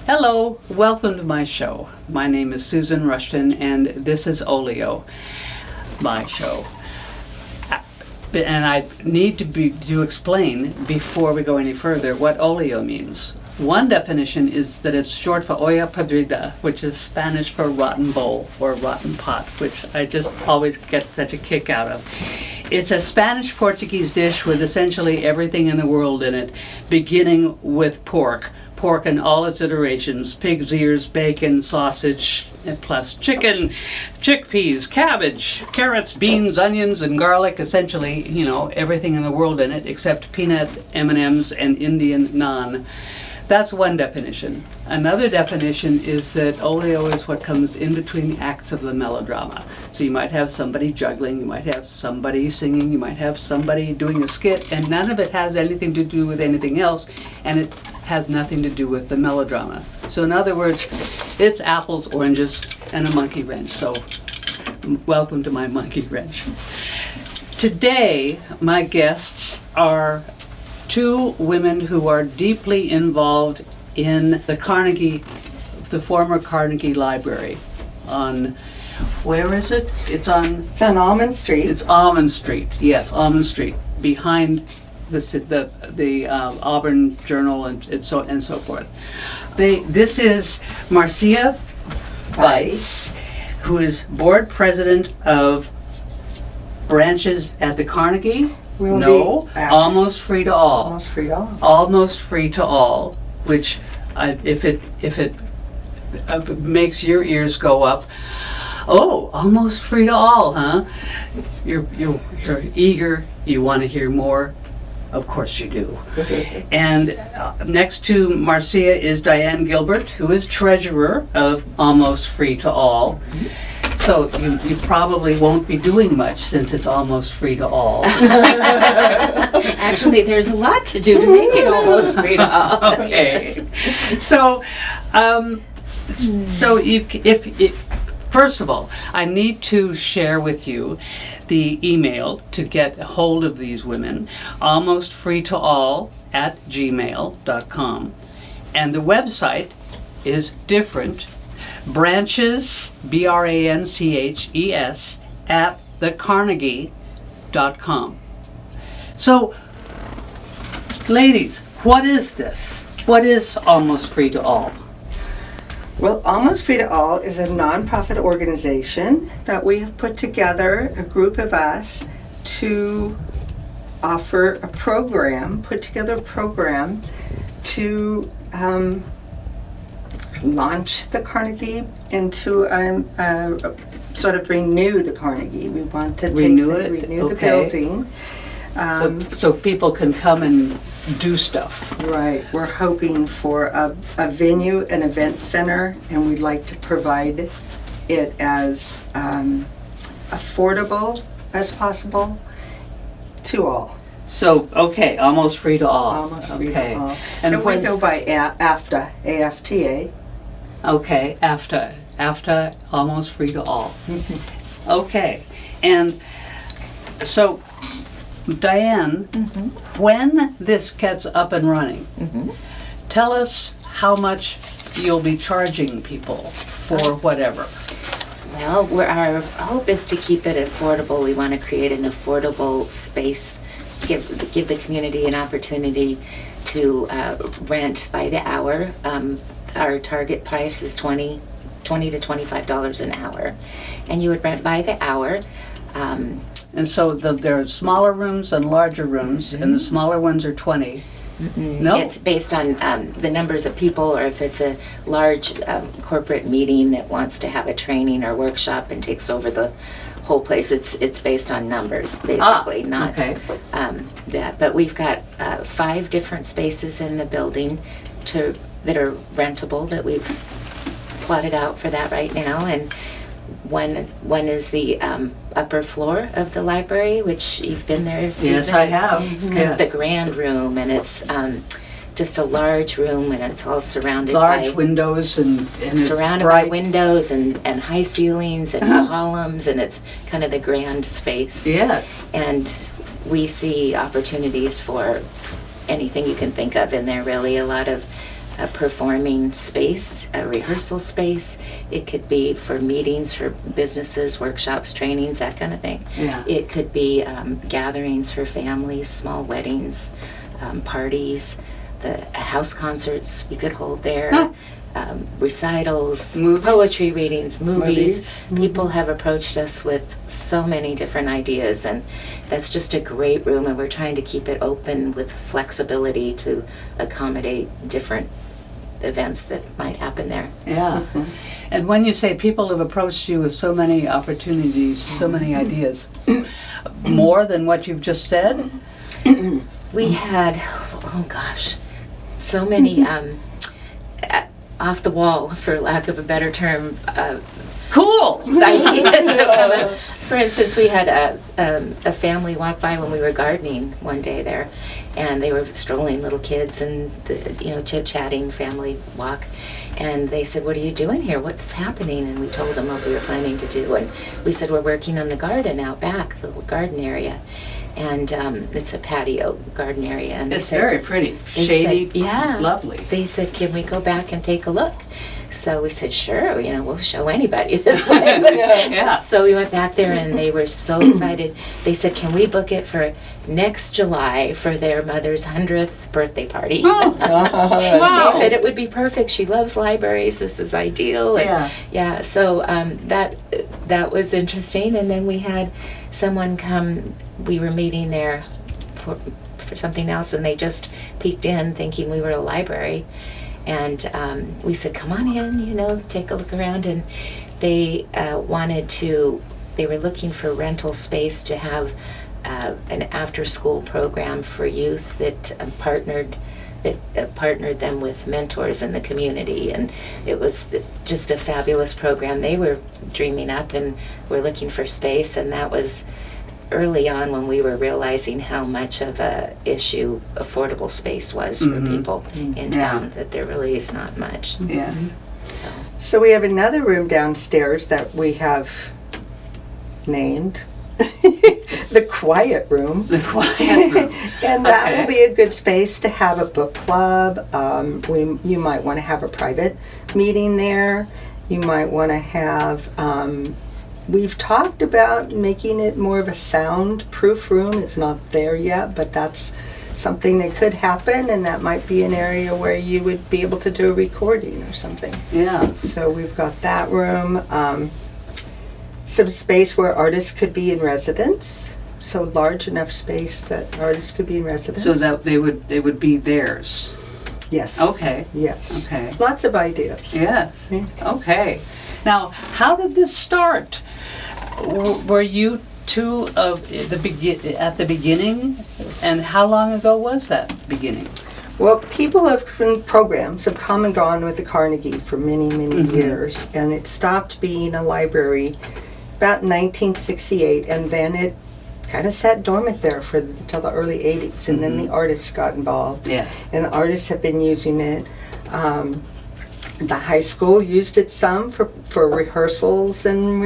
Hello, welcome to my show. My name is Susan Rushton and this is Olio, my show. And I need to explain before we go any further what Olio means. One definition is that it's short for olla podrida, which is Spanish for rotten bowl or rotten pot, which I just always get such a kick out of. It's a Spanish-Portuguese dish with essentially everything in the world in it, beginning with pork in all its iterations, pig's ears, bacon, sausage, plus chicken, chickpeas, cabbage, carrots, beans, onions, and garlic, essentially, everything in the world in it except peanut M&Ms and Indian naan. That's one definition. Another definition is that olio is what comes in between the acts of the melodrama. So you might have somebody juggling, you might have somebody singing, you might have somebody doing a skit, and none of it has anything to do with anything else, and it has nothing to do with the melodrama. So in other words, it's apples, oranges, and a monkey wrench. So welcome to my monkey wrench. Today, my guests are two women who are deeply involved in the Carnegie, the former Carnegie Library on, where is it? It's on Almond Street. It's Almond Street, yes, Almond Street, behind the Auburn Journal and so forth. This is Marcia Weiss, who is board president of branches at the Carnegie. Almost free to all. Almost free to all. Almost free to all, which if it makes your ears go up, oh, almost free to all, huh? You're eager. You want to hear more. Of course you do. And next to Marcia is Diane Gilbert, who is treasurer of Almost Free to All. So you probably won't be doing much since it's almost free to all. Actually, there's a lot to do to make it almost free to all. Okay. So, first of all, I need to share with you the email to get a hold of these women, almostfreetoall@gmail.com. And the website is different. Branches, BRANCHES, at thecarnegie.com. So, ladies, what is this? What is Almost Free to All? Well, Almost Free to All is a nonprofit organization that we have put together, a group of us, to offer a program, put together a program to launch the Carnegie into sort of renew the Carnegie. We want to renew the building. So people can come and do stuff. Right. We're hoping for a venue, an event center, and we'd like to provide it as affordable as possible to all. So, okay, almost free to all. Almost free to all. And we go by AFTA, AFTA. Okay, AFTA, almost free to all. Okay, and so, Diane, when this gets up and running, tell us how much you'll be charging people for whatever. Well, our hope is to keep it affordable. We want to create an affordable space, give the community an opportunity to rent by the hour. Our target price is $20 to $25 an hour, and you would rent by the hour. And so there are smaller rooms and larger rooms, and the smaller ones are 20. No? It's based on the numbers of people, or if it's a large corporate meeting that wants to have a training or workshop and takes over the whole place. It's based on numbers, basically, not that. But we've got 5 different spaces in the building that are rentable that we've plotted out for that right now, and one is the upper floor of the library, which you've been there, Susan. Yes, I have. It's kind of the grand room, and it's just a large room, and it's all surrounded large by windows and surrounded by windows and high ceilings and columns, and it's kind of the grand space. Yes. And we see opportunities for anything you can think of in there, really. A lot of a performing space, a rehearsal space. It could be for meetings, for businesses, workshops, trainings, that kind of thing. Yeah. It could be gatherings for families, small weddings, parties, the house concerts we could hold there. Huh. Recitals, Movies. poetry readings, movies. Movies. People have approached us with so many different ideas, and that's just a great room, and we're trying to keep it open with flexibility to accommodate different events that might happen there. Yeah. And when you say people have approached you with so many opportunities, so many ideas, more than what you've just said? We had, oh gosh, so many off the wall, for lack of a better term, Cool! ideas. For instance, we had a family walk by when we were gardening one day there, and they were strolling, little kids, and chit-chatting, family walk. And they said, "What are you doing here? What's happening?" And we told them what we were planning to do. And we said, "We're working on the garden out back, the little garden area." And it's a patio garden area. And they It's said, very pretty. they Shady, said, yeah. lovely. They said, "Can we go back and take a look?" So we said, "Sure, we'll show anybody this place." Yeah. So we went back there, and they were so excited. They said, "Can we book it for next July for their mother's 100th birthday party?" Oh, wow. They said it would be perfect. She loves libraries. This is ideal. And Yeah. So that was interesting. And then we had someone come. We were meeting there for something else, and they just peeked in thinking we were a library. And we said, "Come on in, take a look around." And they they were looking for rental space to have an after-school program for youth that partnered them with mentors in the community. And it was just a fabulous program they were dreaming up, and were looking for space. And that was early on when we were realizing how much of a issue affordable space was for people in town, that there really is not much. Yes. So we have another room downstairs that we have named the quiet room. The quiet room. And that Okay. will be a good space to have a book club. You might want to have a private meeting there. You might want to have we've talked about making it more of a soundproof room. It's not there yet, but that's something that could happen, and that might be an area where you would be able to do a recording or something. Yeah. So we've got that room. Some space where artists could be in residence. So large enough space that artists could be in residence. So that they would be theirs. Yes. Okay. Yes. Okay. Lots of ideas. Yes. Yeah. Okay. Now, how did this start? Were you two at the beginning, and how long ago was that beginning? Well, people programs have come and gone with the Carnegie for many, many years, and it stopped being a library about 1968, and then it kind of sat dormant there until the early 80s, and then the artists got involved. Yes. And the artists have been using it. The high school used it some for rehearsals, and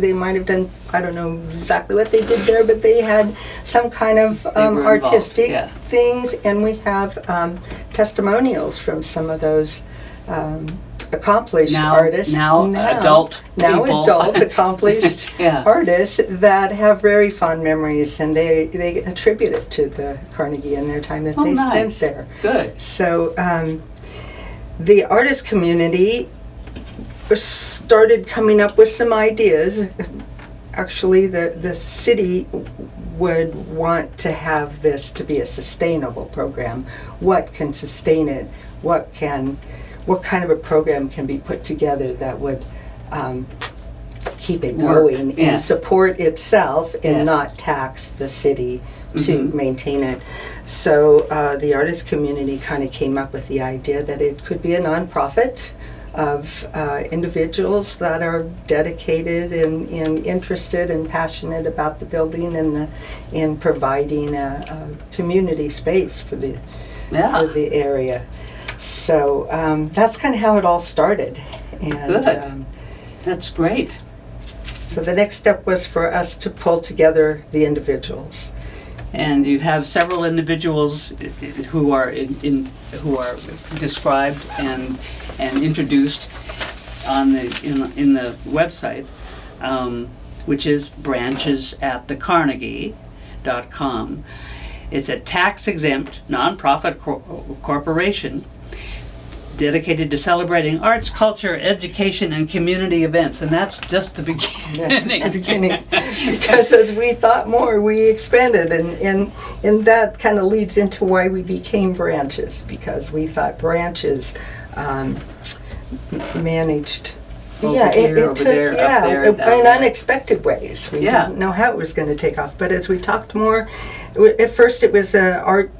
they might have done, I don't know exactly what they did there, but they had some kind of were artistic involved, things, and we have testimonials from some of those accomplished artists. Now adult people. Adult accomplished Yeah. artists that have very fond memories, and they attribute it to the Carnegie and their time that they spent Nice. there. Good. So the artist community started coming up with some ideas. Actually, the city would want to have this to be a sustainable program. What can sustain it? What kind of a program can be put together that would keep it going and support itself and not tax the city to maintain it? So the artist community kind of came up with the idea that it could be a nonprofit of individuals that are dedicated and interested and passionate about the building and in providing a community space for the area. So that's kind of how it all started. And Good. That's great. so the next step was for us to pull together the individuals. And you have several individuals who are who are described and introduced on in the website, which is branchesatthecarnegie.com. It's a tax-exempt nonprofit corporation dedicated to celebrating arts, culture, education, and community events. And that's just the beginning. That's just the beginning. Because as we thought more, we expanded. And that kind of leads into why we became Branches, because we thought Branches managed. It took in unexpected ways. We didn't know how it was going to take off. But as we talked more, at first it was an art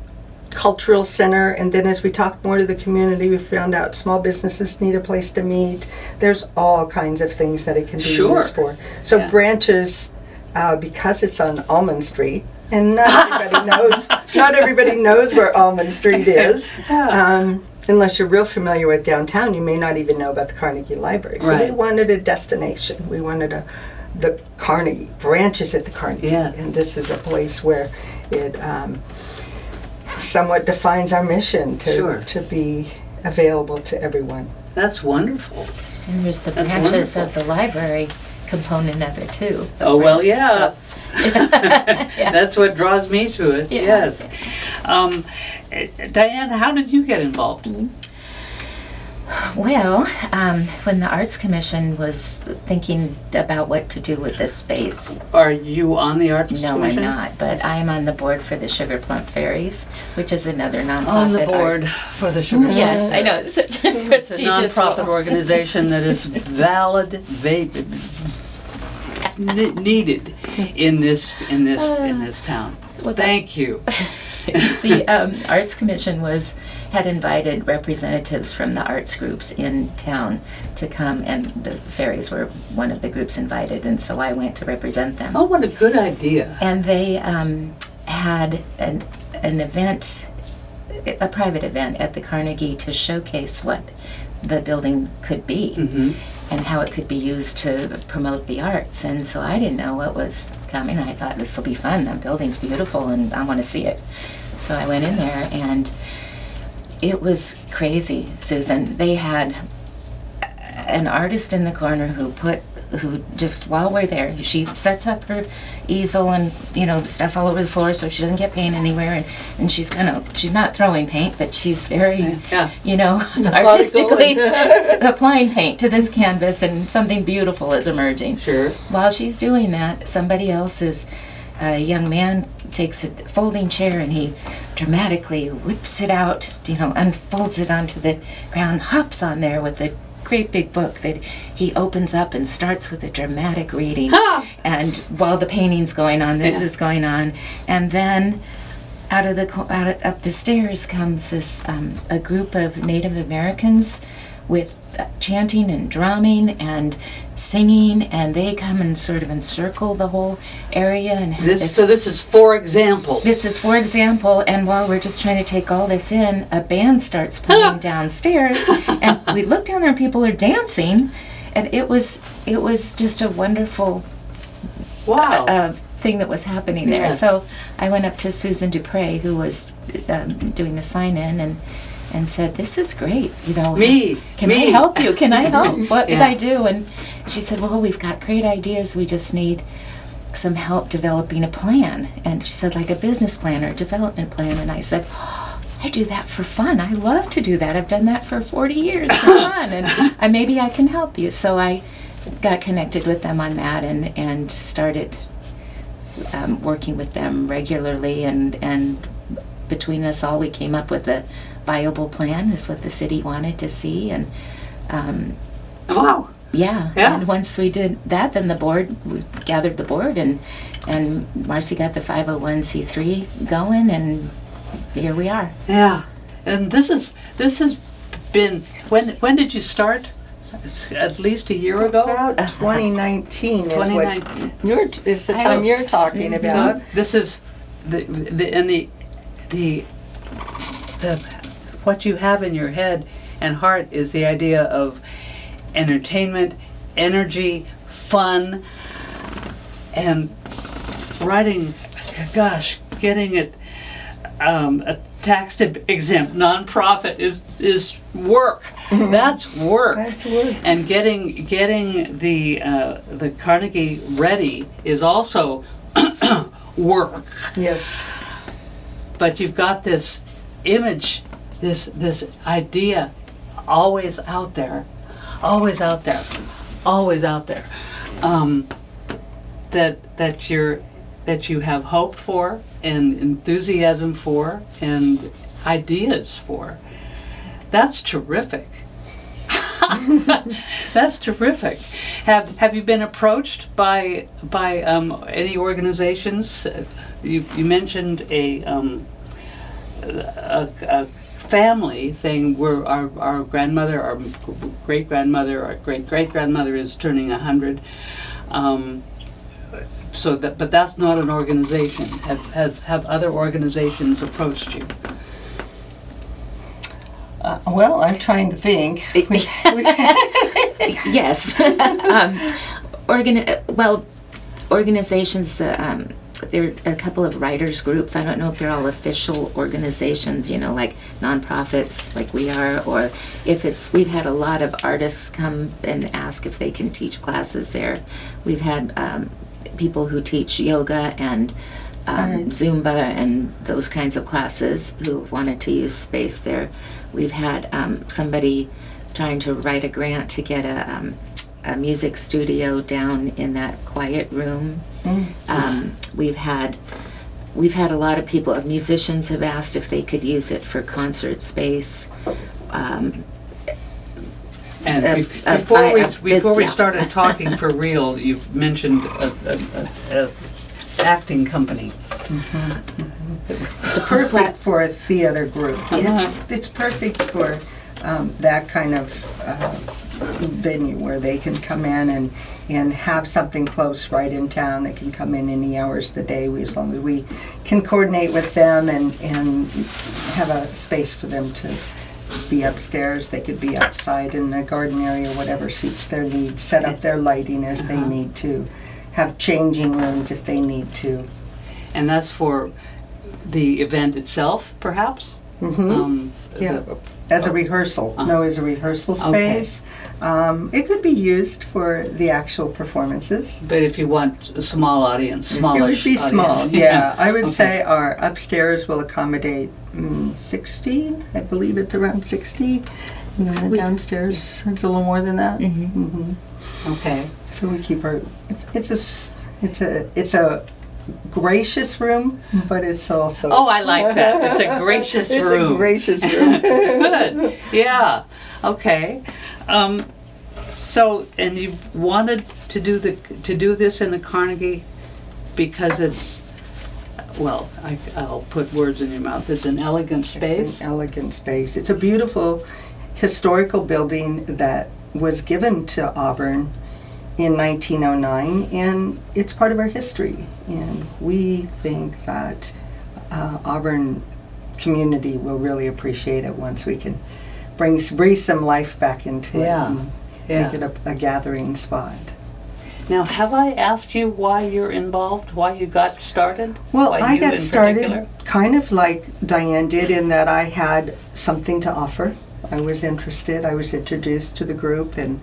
cultural center, and then as we talked more to the community, we found out small businesses need a place to meet. There's all kinds of things that it can be used for. So Branches, because it's on Almond Street, and not everybody knows where Almond Street is. Unless you're real familiar with downtown, you may not even know about the Carnegie Library. So we wanted a destination. We wanted the Carnegie, Branches at the Carnegie. And this is a place where it somewhat defines our mission to be available to everyone. That's wonderful. And there's the branches of the library component of it too. Oh, well, So. That's what draws me to it. Yes. Diane, how did you get involved? Well, when the Arts Commission was thinking about what to do with this space. Are you on the Arts Commission? No, I'm not, but I'm on the board for the Sugar Plum Fairies, which is another nonprofit. On the board for the Sugar Plum. Yes, I know. It's such a prestigious It's a nonprofit organization that is needed in this town. Well, thank you. The Arts Commission had invited representatives from the arts groups in town to come, and the Fairies were one of the groups invited, and so I went to represent them. Oh, what a good idea. And they had an event, a private event at the Carnegie to showcase what the building could be and how it could be used to promote the arts. And so I didn't know what was coming. I thought this will be fun. The building's beautiful and I want to see it. So I went in there and it was crazy, Susan. They had an artist in the corner who just, while we're there, she sets up her easel and, stuff all over the floor so she doesn't get paint anywhere, and she's not throwing paint, but she's very, artistically applying paint to this canvas, and something beautiful is emerging. Sure. While she's doing that, somebody else's young man takes a folding chair and he dramatically whips it out, unfolds it onto the ground, hops on there with a great big book that he opens up and starts with a dramatic reading. And while the painting's going on, this is going on, and then up the stairs comes this a group of Native Americans with chanting and drumming and singing, and they come and sort of encircle the whole area. And so this is for example. This is for example, and while we're just trying to take all this in, a band starts playing downstairs, and we look down there and people are dancing, and it was just a wonderful thing that was happening there. So I went up to Susan Dupre, who was doing the sign-in, and said, "This is great, Can I help you? Can I help? What can I do?" And she said, "Well, we've got great ideas. We just need some help developing a plan." And she said, like a business plan or a development plan. And I said, "I do that for fun. I love to do that. I've done that for 40 years for fun, and maybe I can help you." So I got connected with them on that and started working with them regularly. And between us all, we came up with a viable plan, is what the city wanted to see. And and once we did that, then we gathered the board, and Marcy got the 501c3 going, and here we are. And this has been, when did you start? At least a year ago? About 2019 is the time you're talking about. No, this is the what you have in your head and heart is the idea of entertainment, energy, fun, and writing, getting it a tax exempt nonprofit is work. That's work. That's work. And getting the Carnegie ready is also work. Yes. But you've got this image, this idea, always out there, always out there, always out there. That you have hope for, and enthusiasm for, and ideas for. That's terrific. That's terrific. Have you been approached by any organizations? You mentioned a family saying our grandmother, our great grandmother, our great great grandmother is turning 100. But that's not an organization. Have other organizations approached you? Well, I'm trying to think. Yes. Organizations that there are a couple of writers groups. I don't know if they're all official organizations, like nonprofits like we are, or if we've had a lot of artists come and ask if they can teach classes there. We've had people who teach yoga and Zumba and those kinds of classes who wanted to use space there. We've had somebody trying to write a grant to get a music studio down in that quiet room. We've had a lot of people, musicians have asked if they could use it for concert space. And before we started talking for real, you mentioned a acting company. Perfect for a theater group. It's perfect for that kind of venue where they can come in and have something close right in town. They can come in any hours of the day, as long as we can coordinate with them and have a space for them to be upstairs. They could be outside in the garden area, whatever suits their needs, set up their lighting as they need to, have changing rooms if they need to. And that's for the event itself, perhaps? As a rehearsal. No, as a rehearsal space. Okay. It could be used for the actual performances. But if you want a small audience, smallish it would be audience. Small, yeah. I would say our upstairs will accommodate 60. I believe it's around 60. And then the downstairs, it's a little more than that. Okay. So we keep our. It's a gracious room, but it's also. Oh, I like that. It's a gracious room. It's a gracious room. Good. Yeah. Okay. So, and you wanted to do this in the Carnegie because it's, well, I'll put words in your mouth. It's an elegant space. It's an elegant space. It's a beautiful historical building that was given to Auburn in 1909, and it's part of our history. And we think that Auburn community will really appreciate it once we can breathe some life back into it and make it a gathering spot. Now, have I asked you why you're involved, why you got started? Well, I got started kind of like Diane did, in that I had something to offer. I was interested. I was introduced to the group and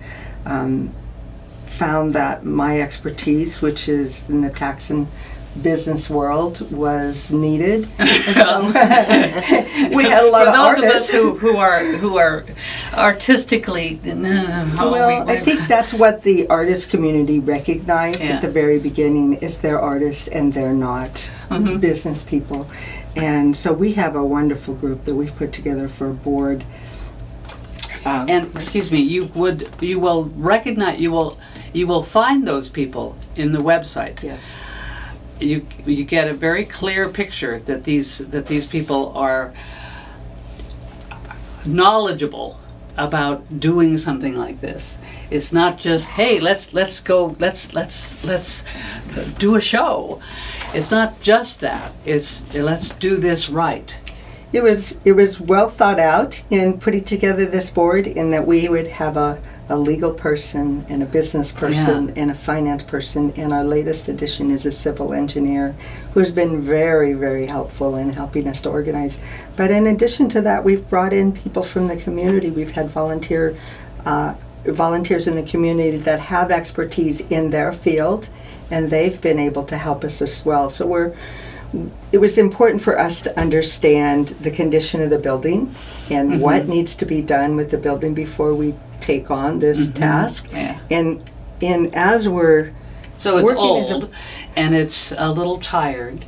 found that my expertise, which is in the tax and business world, was needed. And so we had a lot of artists. For those of us who are artistically, I think that's what the artist community recognized at the very beginning, is they're artists and they're not business people. And so we have a wonderful group that we've put together for a board. And excuse me, you will find those people in the website. Yes. You get a very clear picture that these people are knowledgeable about doing something like this. It's not just, hey, let's do a show. It's not just that. It's let's do this right. It was well thought out in putting together this board, in that we would have a a legal person and a business person and a finance person, and our latest addition is a civil engineer who's been very, very helpful in helping us to organize. But in addition to that, we've brought in people from the community. We've had volunteers in the community that have expertise in their field, and they've been able to help us as well. So it was important for us to understand the condition of the building and what needs to be done with the building before we take on this task. Yeah. And as we're So it's working as old, and it's a little tired,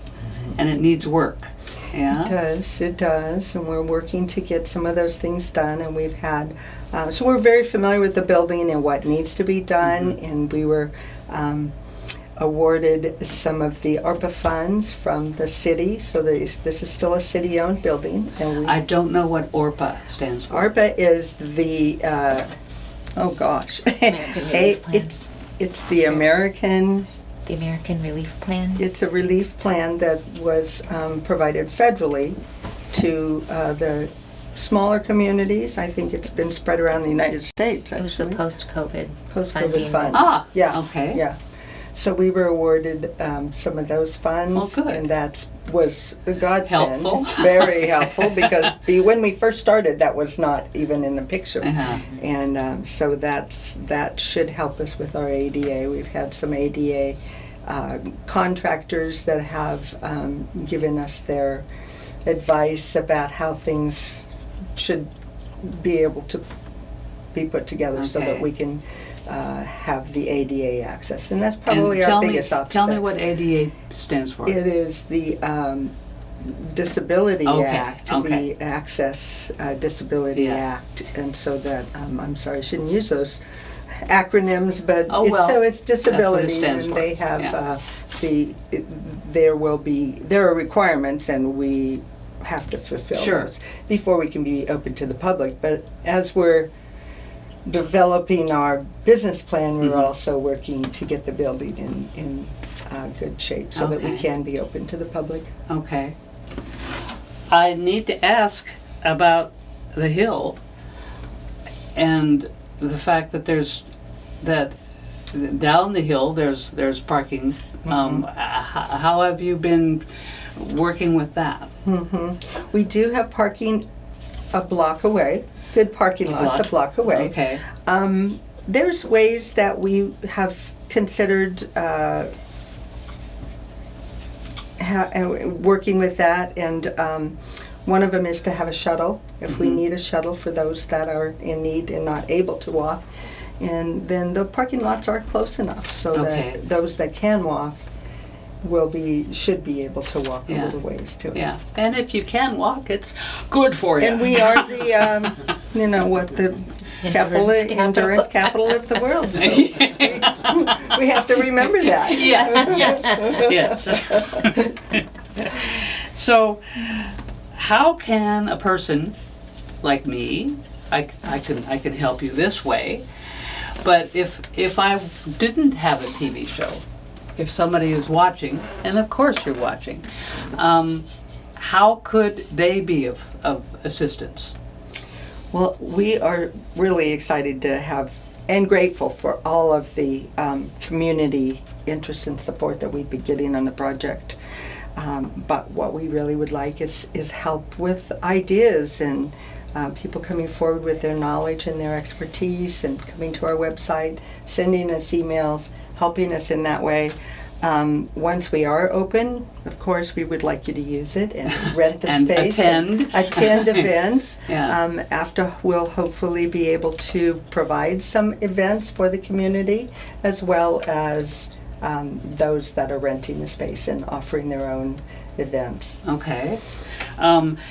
and it needs work. Yeah. It does, and we're working to get some of those things done, and we've had, so we're very familiar with the building and what needs to be done, and we were awarded some of the ARPA funds from the city, so this is still a city-owned building. And I don't know what ORPA stands for. ARPA is the, oh gosh, American Relief Plan. it's the American. The American Relief Plan. It's a relief plan that was provided federally to the smaller communities. I think it's been spread around the United States. It was the actually. post-COVID Post-COVID funding. funds. Ah, Yeah. okay. Yeah. So we were awarded some of those funds. Oh, good. And that was a godsend. Helpful. Very helpful, because when we first started, that was not even in the picture. Uh-huh. And so that should help us with our ADA. We've had some ADA contractors that have given us their advice about how things should be able to be put together so that Okay. we can have the ADA access. And that's probably And our biggest obstacle. tell me what ADA stands for. It is the Disability Okay, Act, okay. the Access Disability Yeah. Act. And so that, I'm sorry, I shouldn't use those acronyms, but Oh, well, so it's disability, stands and for. they have Yeah. there are requirements, and we have to fulfill Sure. those before we can be open to the public. But as we're developing our business plan, we're also working to get the building in good shape so that we Okay. can be open to the public. Okay. I need to ask about the hill and the fact that that down the hill there's parking. How have you been working with that? We do have parking a block away, good parking lots a block away. Okay. There's ways that we have considered working with that, and one of them is to have a shuttle, if we need a shuttle for those that are in need and not able to walk. And then the parking lots are close enough so Okay. that those that can walk should be able to walk a Yeah. little ways too. Yeah. And if you can walk, it's good for you. And we are the, the endurance capital of the world. So we have to remember that. Yes. So, how can a person like me, I can help you this way, but if I didn't have a TV show, if somebody is watching, and of course you're watching, how could they be of assistance? Well, we are really excited to have and grateful for all of the community interest and support that we've been getting on the project. But what we really would like is help with ideas and people coming forward with their knowledge and their expertise and coming to our website, sending us emails, helping us in that way. Once we are open, of course, we would like you to use it and rent the And space. Attend events. Yeah. After, we'll hopefully be able to provide some events for the community, as well as those that are renting the space and offering their own events. Okay.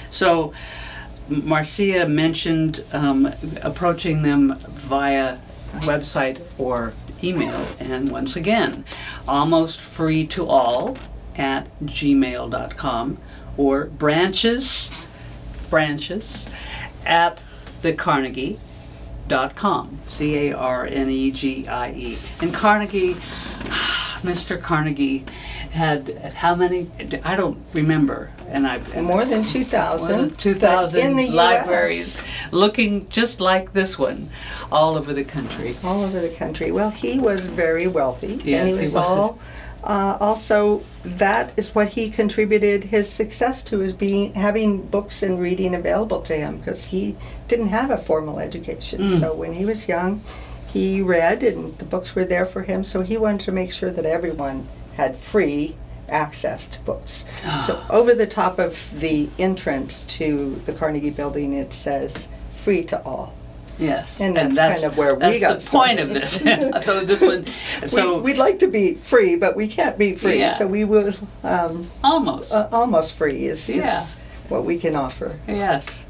So Marcia mentioned approaching them via website or email, and once again, almost free to all at gmail.com, or branches at the Carnegie.com, Carnegie. And Carnegie, Mr. Carnegie had how many? I don't remember, and More than 2,000. more than 2,000 in the libraries US. looking just like this one, all over the country. All over the country. Well, he was very wealthy. Yes, and he he was was. all. Also, that is what he contributed his success to, is having books and reading available to him, because he didn't have a formal education. So when he was young, he read, and the books were there for him. So he wanted to make sure that everyone had free access to books. So over the top of the entrance to the Carnegie Building, it says "free to all." Yes, And that's kind of where we that's got the point of started. this. So this one, so We'd like to be free, but we can't be free. Yeah. So we will almost. almost free is Yeah. what we can offer. Yes.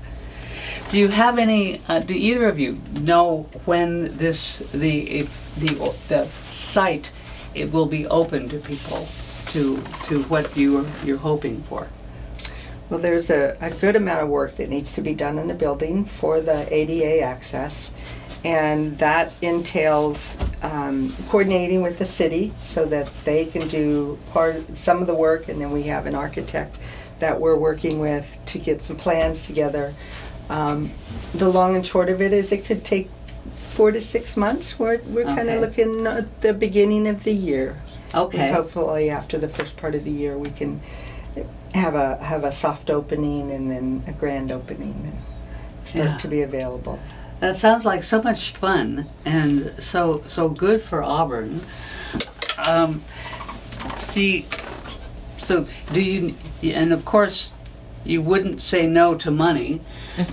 Do you have any? Do either of you know when the site it will be open to people to what you're hoping for? Well, there's a good amount of work that needs to be done in the building for the ADA access, and that entails coordinating with the city so that they can do some of the work, and then we have an architect that we're working with to get some plans together. The long and short of it is it could take 4 to 6 months. We're kind Okay. of looking at the beginning of the year. Okay. And hopefully after the first part of the year we can have a soft opening and then a grand opening and start Yeah. to be available. That sounds like so much fun and so good for Auburn. So do you? And of course, you wouldn't say no to money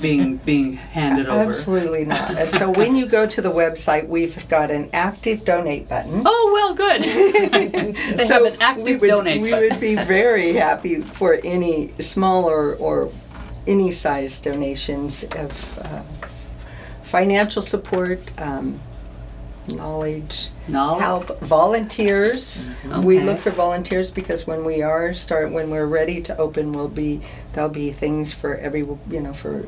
being handed over. Absolutely not. And so when you go to the website, we've got an active donate button. Oh well, good. They have an active donate we button. would be very happy for any smaller or any size donations of financial support, knowledge, help, volunteers. We Okay. look for volunteers because when we're ready to open, there'll be things for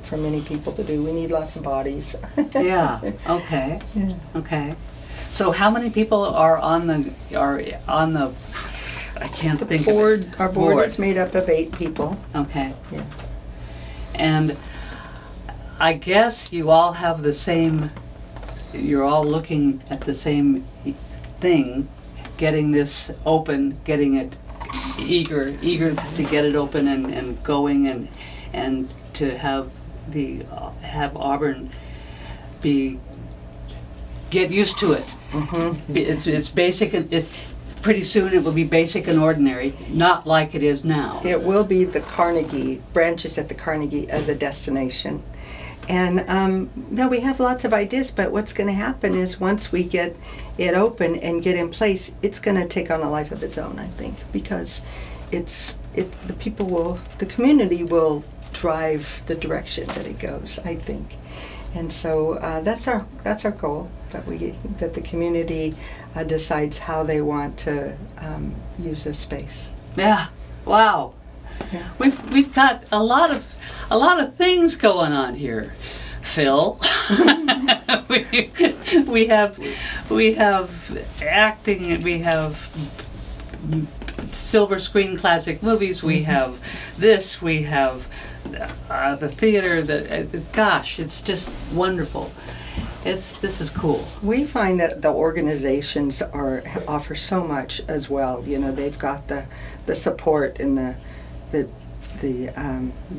for many people to do. We need lots of bodies. Yeah. Okay. Yeah. Okay. So how many people are on the? I can't think Board, of it. our board is made up of 8 people. Okay. Yeah. And I guess you all have the same. You're all looking at the same thing, getting this open, getting it eager to get it open and going and to have Auburn get used to it. Mm-hmm. It's basic. Pretty soon it will be basic and ordinary, not like it is now. It will be the Carnegie, branches at the Carnegie as a destination. And we have lots of ideas, but what's going to happen is once we get it open and get in place, it's going to take on a life of its own, I think, because the community will drive the direction that it goes, I think. And so that's our goal, that the community decides how they want to use this space. Yeah. Wow. Yeah. We've got a lot of things going on here, Phil. we have acting. We have silver screen classic movies. We have this. We have the theater. Gosh, it's just wonderful. This is cool. We find that the organizations offer so much as well. They've got the support and the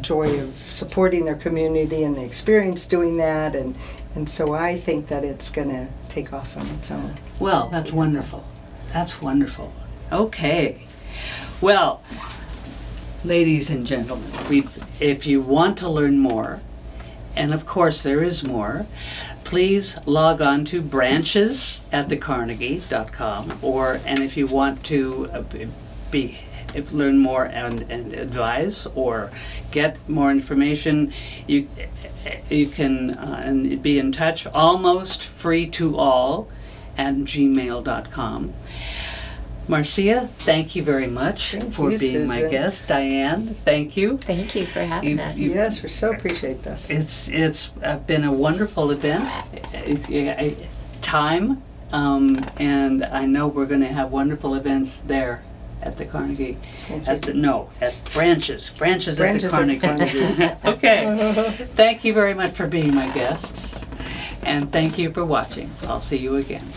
joy of supporting their community and the experience doing that, and so I think that it's going to take off on its own. Well, that's wonderful. That's wonderful. Okay. Well, ladies and gentlemen, if you want to learn more, and of course there is more, please log on to branches@thecarnegie.com, and if you want to learn more and advise or get more information, you can and be in touch. Almost free to all @gmail.com. Marcia, thank you very much for you, being my Susan. guest. Diane, thank you. Thank you for having us. Yes, we so appreciate this. It's been a wonderful event. Time And I know we're going to have wonderful events there at the Carnegie. At branches at Branches the at the Carnegie. Carnegie. Okay. Thank you very much for being my guests. And thank you for watching. I'll see you again.